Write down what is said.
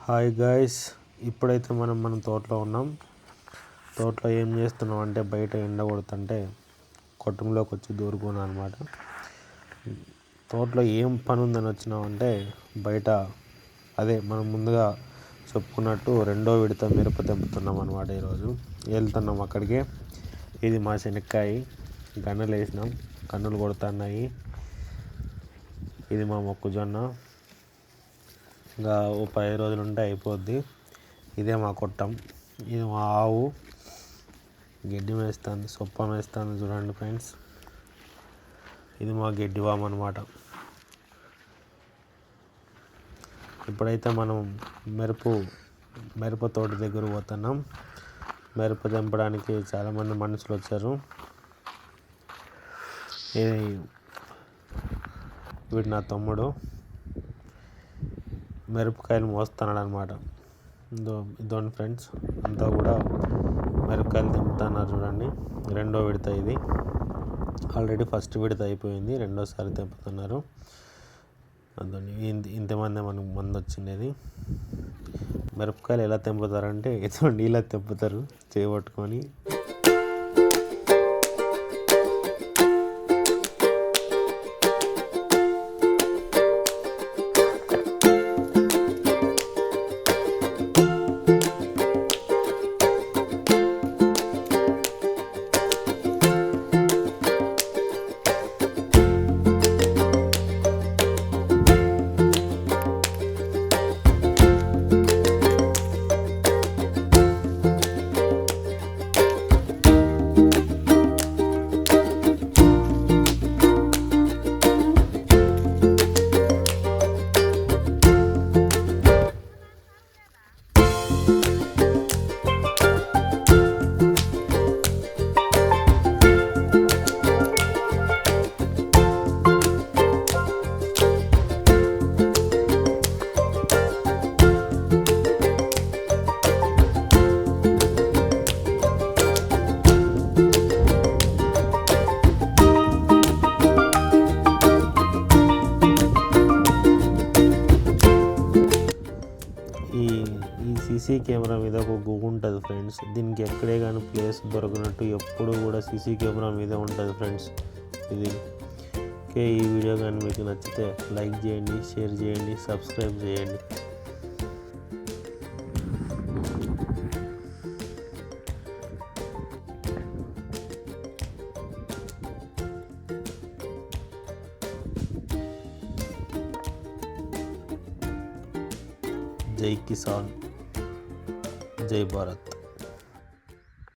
Hi guys, ఇప్పుడైతే మన తోటలో ఉన్నాం. తోటలో ఏం చేస్తున్నాం అంటే బయట ఎండ కొడుతుంటే కొట్టంలోకి వచ్చి దూరుకున్నాం అనమాట. తోటలో ఏం పని ఉందని వచ్చినామంటే బయట అదే మనం ముందుగా చెప్పుకున్నట్టు రెండో విడత మిరప తెంపుతున్నాం అనమాట. ఈరోజు వెళ్తున్నాం అక్కడికి. ఇది మా శనక్కాయ గన్నలు వేసినాం, కన్నులు కొడుతున్నాయి. ఇది మా మొక్కజొన్న, ఇంకా ఓ 10 రోజులు ఉంటే అయిపోద్ది. ఇదే మా కొట్టం, ఇది మా ఆవు గడ్డి మేస్తుంది, సొప్ప మేస్తుంది. చూడండి ఫ్రెండ్స్, ఇది మా గడ్డి వామ అనమాట. ఇప్పుడైతే మనం మిరప తోట దగ్గర పోతున్నాం. మిరప తెంపడానికి చాలామంది మనుషులు వచ్చారు. వీడు నా తమ్ముడు మిరపకాయలు మోస్తున్నాడు అనమాట. ఇదోండి ఫ్రెండ్స్, అంతా కూడా మిరపకాయలు తెంపుతున్నారు. చూడండి, రెండో విడత ఇది. ఆల్రెడీ ఫస్ట్ విడత అయిపోయింది, రెండోసారి తెంపుతున్నారు. అందుకని ఇంతమంది మనకు మంది వచ్చిండేది. మిరపకాయలు ఎలా తెంపుతారంటే ఇటువంటి ఇలా తెంపుతారు చేయబట్టుకొని. ఈ సీసీ కెమెరా మీద ఒక గుహ ఉంటుంది ఫ్రెండ్స్. దీనికి ఎక్కడే కానీ ప్లేస్ దొరకనట్టు ఎప్పుడు కూడా సీసీ కెమెరా మీద ఉంటుంది ఫ్రెండ్స్ ఇది. ఓకే, ఈ వీడియో కానీ మీకు నచ్చితే లైక్ చేయండి, షేర్ చేయండి, సబ్స్క్రైబ్ చేయండి. జై కిసాన్, జై భారత్.